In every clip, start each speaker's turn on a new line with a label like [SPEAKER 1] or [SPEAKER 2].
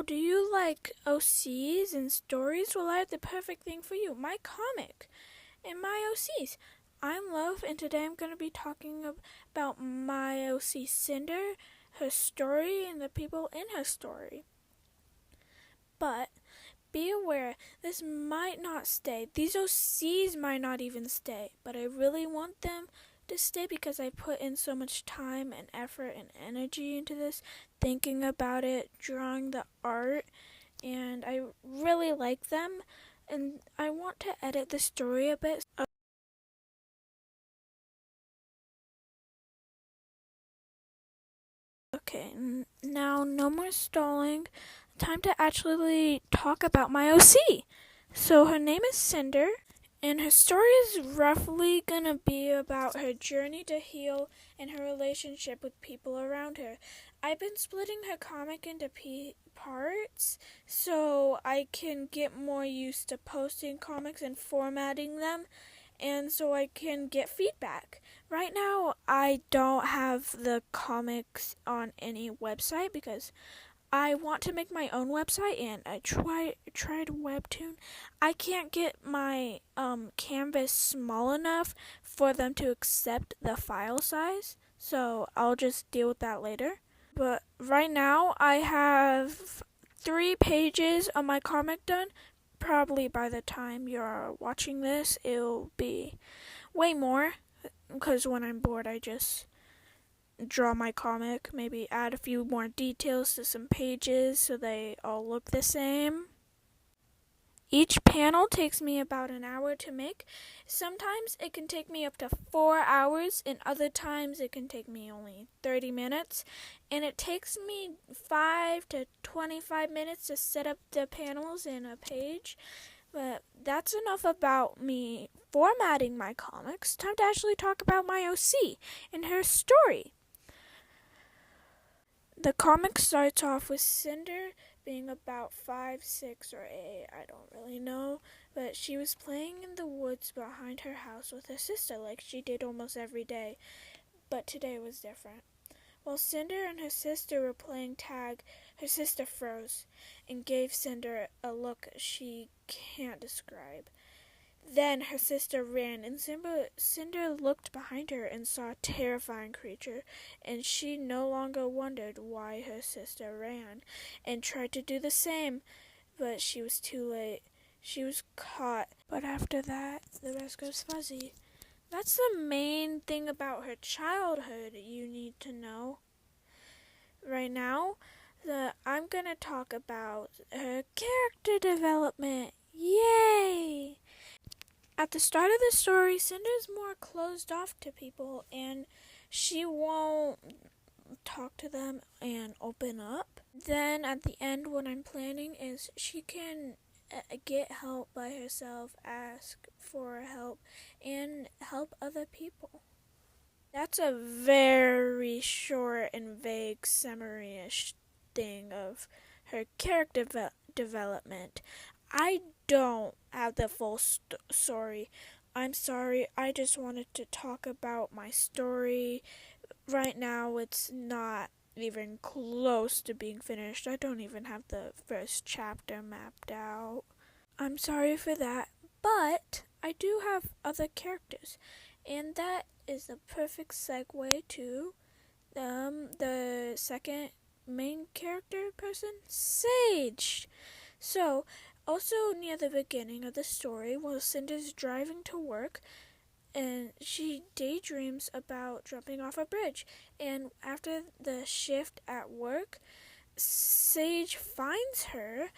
[SPEAKER 1] Oh, do you like OCs and stories? Well, I have the perfect thing for you. My comic and my OCs. I'm Love, and today I'm going to be talking about my OC Cinder, her story, and the people in her story. But be aware, this might not stay. These OCs might not even stay, but I really want them to stay because I put in so much time and effort and energy into this, thinking about it, drawing the art, and I really like them, and I want to edit the story a bit. Okay, now no more stalling. Time to actually talk about my OC. So her name is Cinder, and her story is roughly gonna be about her journey to heal and her relationship with people around her. I've been splitting her comic into parts so I can get more used to posting comics and formatting them, and so I can get feedback. Right now, I don't have the comics on any website because I want to make my own website, and I tried Webtoon. I can't get my canvas small enough for them to accept the file size, so I'll just deal with that later. But right now, I have 3 pages of my comic done. Probably by the time you're watching this, it'll be way more, because when I'm bored, I just draw my comic, maybe add a few more details to some pages so they all look the same. Each panel takes me about an hour to make. Sometimes it can take me up to 4 hours, and other times it can take me only 30 minutes. And it takes me 5 to 25 minutes to set up the panels in a page. But that's enough about me formatting my comics. Time to actually talk about my OC and her story. The comic starts off with Cinder being about 5, 6, or 8, I don't really know, but she was playing in the woods behind her house with her sister like she did almost every day, but today was different. While Cinder and her sister were playing tag, her sister froze and gave Cinder a look she can't describe. Then her sister ran, and Cinder looked behind her and saw a terrifying creature, and she no longer wondered why her sister ran, and tried to do the same, but she was too late. She was caught, but after that, the rest goes fuzzy. That's the main thing about her childhood you need to know. Right now, I'm going to talk about her character development. Yay! At the start of the story, Cinder's more closed off to people, and she won't talk to them and open up. Then at the end, what I'm planning is she can get help by herself, ask for help, and help other people. That's a very short and vague summary-ish thing of her character development. I don't have the full story. I'm sorry, I just wanted to talk about my story. Right now, it's not even close to being finished. I don't even have the first chapter mapped out. I'm sorry for that, but I do have other characters, and that is the perfect segue to the second main character person, Sage. So, also near the beginning of the story, while Cinder's driving to work, and she daydreams about jumping off a bridge. And after the shift at work, Sage finds her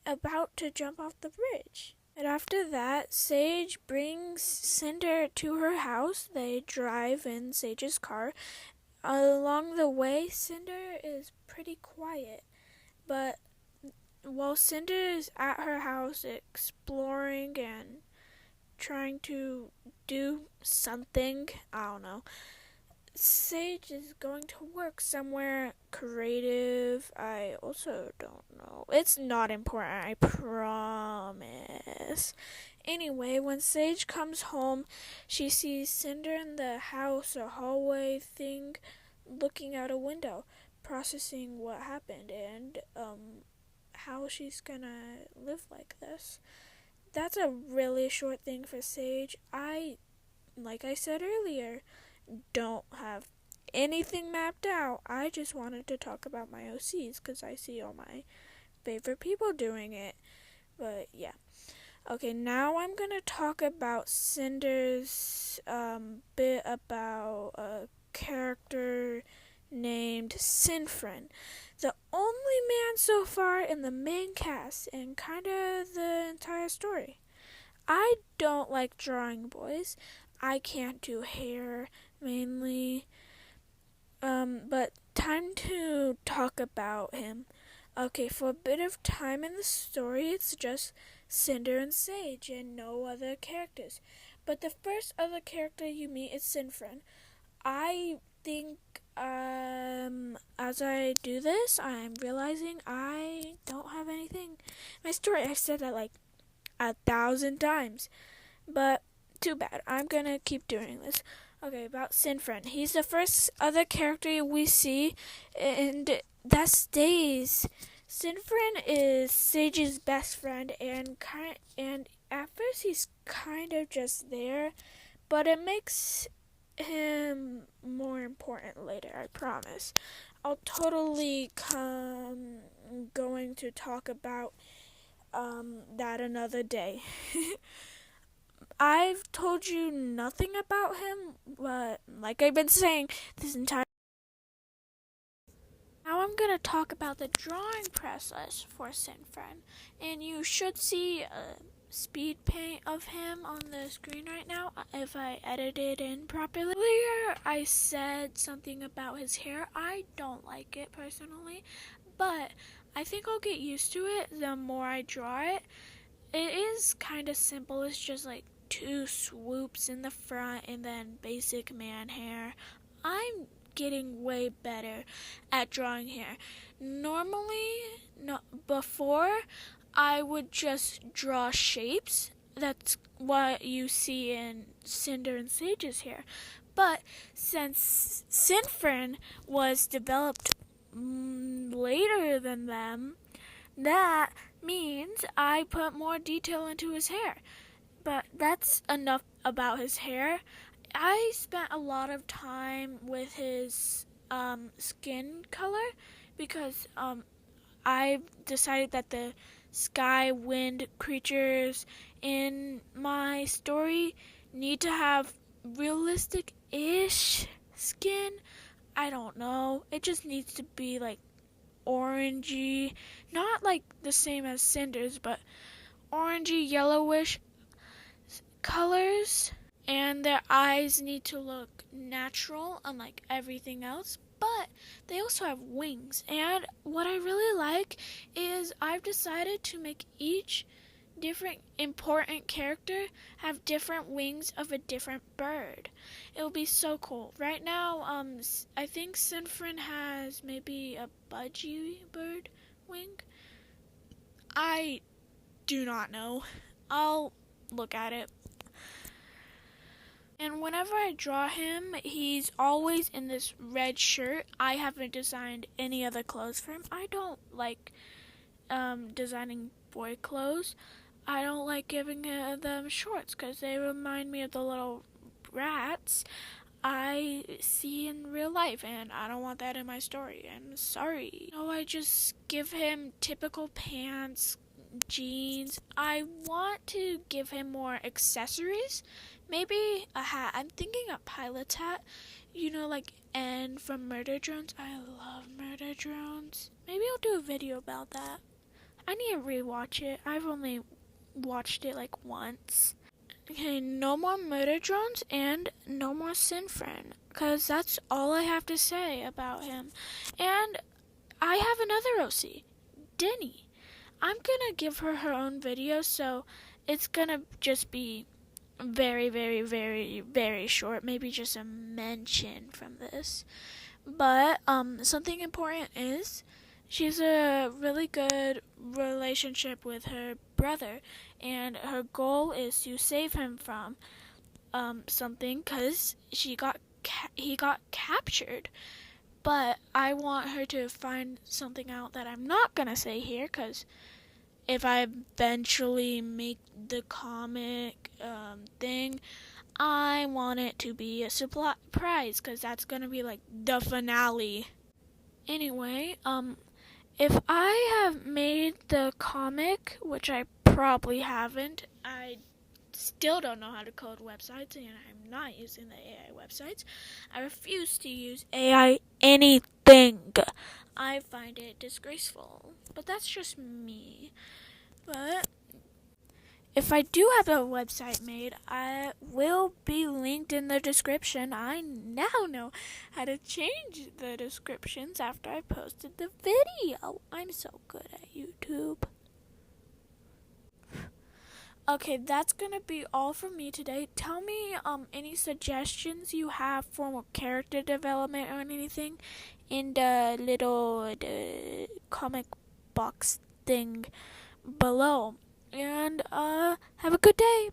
[SPEAKER 1] about to jump off the bridge. And after that, Sage brings Cinder to her house. They drive in Sage's car. Along the way, Cinder is pretty quiet, but while Cinder is at her house exploring and trying to do something, I don't know, Sage is going to work somewhere creative. I also don't know. It's not important, I promise. Anyway, when Sage comes home, she sees Cinder in the house, a hallway thing, looking out a window, processing what happened, and how she's gonna live like this. That's a really short thing for Sage. Like I said earlier, don't have anything mapped out. I just wanted to talk about my OCs because I see all my favorite people doing it. But yeah. Okay, now I'm gonna talk about Cinder's bit about a character named Sinfrin, the only man so far in the main cast and kind of the entire story. I don't like drawing boys. I can't do hair mainly. But time to talk about him. Okay, for a bit of time in the story, it's just Cinder and Sage and no other characters. But the first other character you meet is Sinfrin. I think, as I do this, I'm realizing I don't have anything in my story. I've said that like 1,000 times. But too bad. I'm gonna keep doing this. Okay, about Sinfrin. He's the first other character we see, and that stays. Sinfrin is Sage's best friend, and at first he's kind of just there, but it makes him more important later. I promise. I'll totally going to talk about that another day. I've told you nothing about him, but like I've been saying this entire now I'm going to talk about the drawing process for Sinfren, and you should see a speed paint of him on the screen right now if I edited in properly. Earlier I said something about his hair. I don't like it personally, but I think I'll get used to it the more I draw it. It is kind of simple. It's just like 2 swoops in the front and then basic man hair. I'm getting way better at drawing hair. Normally, before, I would just draw shapes. That's what you see in Cinder and Sage's hair. But since Sinfrin was developed later than them, that means I put more detail into his hair. But that's enough about his hair. I spent a lot of time with his skin color because I've decided that the sky, wind creatures in my story need to have realistic-ish skin. I don't know. It just needs to be like orangey, not like the same as Cinder's, but orangey, yellowish colors. And their eyes need to look natural, unlike everything else. But they also have wings. And what I really like is I've decided to make each different important character have different wings of a different bird. It will be so cool. Right now, I think Sinfrin has maybe a budgie bird wing. I do not know. I'll look at it. And whenever I draw him, he's always in this red shirt. I haven't designed any other clothes for him. I don't like designing boy clothes. I don't like giving them shorts because they remind me of the little rats I see in real life, and I don't want that in my story. I'm sorry. No, I just give him typical pants, jeans. I want to give him more accessories. Maybe a hat. I'm thinking a pilot's hat. You know, like N from Murder Drones. I love Murder Drones. Maybe I'll do a video about that. I need to rewatch it. I've only watched it like once. Okay, no more Murder Drones and no more Sinfrin, because that's all I have to say about him. And I have another OC, Denny. I'm gonna give her her own video, so it's gonna just be very, very, very, very short. Maybe just a mention from this. But something important is she's a really good relationship with her brother, and her goal is to save him from something because he got captured. But I want her to find something out that I'm not gonna say here, because if I eventually make the comic thing, I want it to be a surprise, because that's gonna be like the finale. Anyway, if I have made the comic, which I probably haven't, I still don't know how to code websites, and I'm not using the AI websites. I refuse to use AI anything. I find it disgraceful. But that's just me. But if I do have a website made, I will be linked in the description. I now know how to change the descriptions after I posted the video. I'm so good at YouTube. Okay, that's gonna be all from me today. Tell me any suggestions you have for character development or anything in the little comic box thing below. And have a good day.